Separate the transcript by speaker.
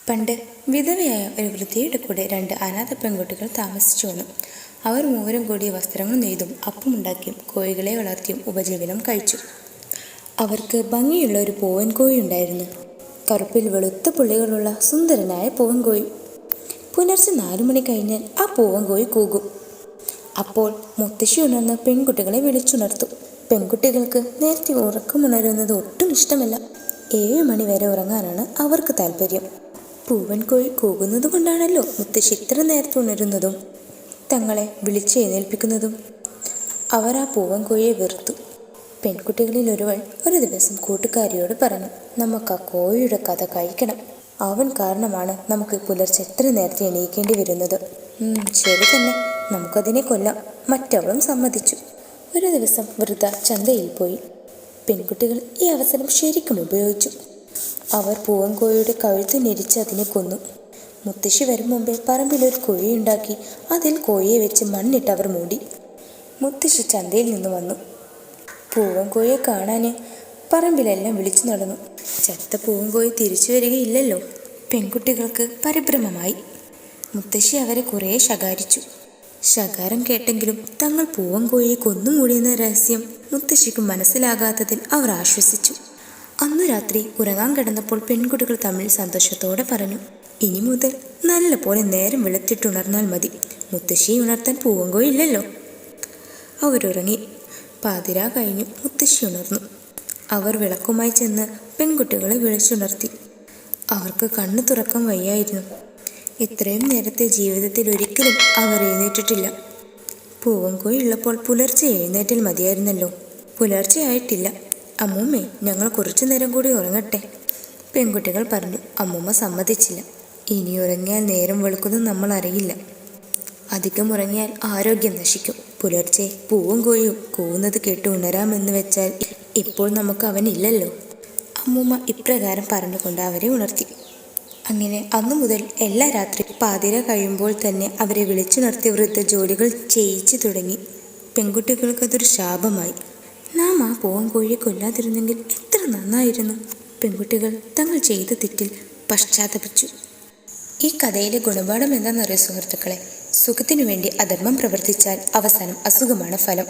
Speaker 1: പണ്ട് വിധവയായ ഒരു വൃദ്ധയുടെ കൂടെ 2 അനാഥ പെൺകുട്ടികൾ താമസിച്ചു വന്നു. അവർ മൂവരും കൂടി വസ്ത്രങ്ങൾ നെയ്തും അപ്പമുണ്ടാക്കിയും കോഴികളെ വളർത്തിയും ഉപജീവനം കഴിച്ചു. അവർക്ക് ഭംഗിയുള്ള ഒരു പൂവൻ കോഴി ഉണ്ടായിരുന്നു. കറുപ്പിൽ വെളുത്ത പുള്ളികളുള്ള സുന്ദരനായ പൂവൻ കോഴി. പുലർച്ചെ 4 മണി കഴിഞ്ഞാൽ ആ പൂവൻ കോഴി കൂകും. അപ്പോൾ മുത്തശ്ശി ഉണർന്ന് പെൺകുട്ടികളെ വിളിച്ചുണർത്തും. പെൺകുട്ടികൾക്ക് നേരത്തെ ഉറക്കമുണരുന്നത് ഒട്ടും ഇഷ്ടമല്ല. 7 മണി വരെ ഉറങ്ങാനാണ് അവർക്ക് താല്പര്യം. പൂവൻ കോഴി കൂകുന്നത് കൊണ്ടാണല്ലോ മുത്തശ്ശി ഇത്ര നേരത്തെ ഉണരുന്നതും തങ്ങളെ വിളിച്ചെഴുന്നേൽപ്പിക്കുന്നതും. അവർ ആ പൂവൻ കോഴിയെ വെറുത്തു. പെൺകുട്ടികളിൽ ഒരുവൾ ഒരു ദിവസം കൂട്ടുകാരിയോട് പറഞ്ഞു, നമുക്ക് ആ കോഴിയുടെ കഥ കഴിക്കണം. അവൻ കാരണമാണ് നമുക്ക് പുലർച്ചെ എത്ര നേരത്തെ എണീക്കേണ്ടി വരുന്നത്. ശരി തന്നെ, നമുക്കതിനെ കൊല്ലാം. മറ്റവളും സമ്മതിച്ചു. ഒരു ദിവസം വൃദ്ധ ചന്തയിൽ പോയി. പെൺകുട്ടികൾ ഈ അവസരം ശരിക്കും ഉപയോഗിച്ചു. അവർ പൂവൻ കോഴിയുടെ കഴുത്ത് ഞെരിച്ച് അതിനെ കൊന്നു. മുത്തശ്ശി വരും മുമ്പേ പറമ്പിലൊരു കുഴിയുണ്ടാക്കി അതിൽ കോഴിയെ വെച്ച് മണ്ണിട്ട് അവർ മൂടി. മുത്തശ്ശി ചന്തയിൽ നിന്ന് വന്നു. പൂവൻ കോഴിയെ കാണാൻ പറമ്പിലെല്ലാം വിളിച്ചു നടന്നു. ചത്ത പൂവൻ കോഴി തിരിച്ചു വരികയില്ലല്ലോ. പെൺകുട്ടികൾക്ക് പരിഭ്രമമായി. മുത്തശ്ശി അവരെ കുറേ ശകാരിച്ചു. ശകാരം കേട്ടെങ്കിലും തങ്ങൾ പൂവൻ കോഴിയെ കൊന്നുമൂടിയെന്ന രഹസ്യം മുത്തശ്ശിക്ക് മനസ്സിലാകാത്തതിൽ അവർ ആശ്വസിച്ചു. അന്നു രാത്രി ഉറങ്ങാൻ കിടന്നപ്പോൾ പെൺകുട്ടികൾ തമ്മിൽ സന്തോഷത്തോടെ പറഞ്ഞു, ഇനി മുതൽ നല്ല പോലെ നേരം വെളുത്തിട്ടുണർന്നാൽ മതി. മുത്തശ്ശിയെ ഉണർത്താൻ പൂവൻ കോഴി ഇല്ലല്ലോ. അവരുറങ്ങി. പാതിരാ കഴിഞ്ഞു. മുത്തശ്ശി ഉണർന്നു. അവർ വിളക്കുമായി ചെന്ന് പെൺകുട്ടികളെ വിളിച്ചുണർത്തി. അവർക്ക് കണ്ണു തുറക്കാൻ വയ്യായിരുന്നു. ഇത്രയും നേരത്തെ ജീവിതത്തിൽ ഒരിക്കലും അവർ എഴുന്നേറ്റിട്ടില്ല. പൂവൻ കോഴി ഉള്ളപ്പോൾ പുലർച്ചെ എഴുന്നേറ്റാൽ മതിയായിരുന്നല്ലോ. പുലർച്ചെ ആയിട്ടില്ല. അമ്മൂമ്മേ, ഞങ്ങൾ കുറച്ചു നേരം കൂടി ഉറങ്ങട്ടെ, പെൺകുട്ടികൾ പറഞ്ഞു. അമ്മൂമ്മ സമ്മതിച്ചില്ല. ഇനി ഉറങ്ങിയാൽ നേരം വെളുക്കുന്നത് നമ്മൾ അറിയില്ല. അധികം ഉറങ്ങിയാൽ ആരോഗ്യം നശിക്കും. പുലർച്ചെ പൂവും കോഴിയും കൂവുന്നത് കേട്ട് ഉണരാമെന്ന് വെച്ചാൽ ഇപ്പോൾ നമുക്ക് അവനില്ലല്ലോ. അമ്മൂമ്മ ഇപ്രകാരം പറഞ്ഞുകൊണ്ട് അവരെ ഉണർത്തി. അങ്ങനെ അന്നു മുതൽ എല്ലാ രാത്രി പാതിര കഴിയുമ്പോൾ തന്നെ അവരെ വിളിച്ചു നിർത്തി വൃദ്ധ ജോലികൾ ചെയ്യിച്ചു തുടങ്ങി. പെൺകുട്ടികൾക്കതൊരു ശാപമായി. നാം ആ പൂവൻ കോഴിയെ കൊല്ലാതിരുന്നെങ്കിൽ എത്ര നന്നായിരുന്നു. പെൺകുട്ടികൾ തങ്ങൾ ചെയ്ത തെറ്റിൽ പശ്ചാത്തപിച്ചു. ഈ കഥയിലെ ഗുണപാഠം എന്താണെന്നറിയോ സുഹൃത്തുക്കളെ? സുഖത്തിനു വേണ്ടി അധർമ്മം പ്രവർത്തിച്ചാൽ അവസാനം അസുഖമാണ് ഫലം.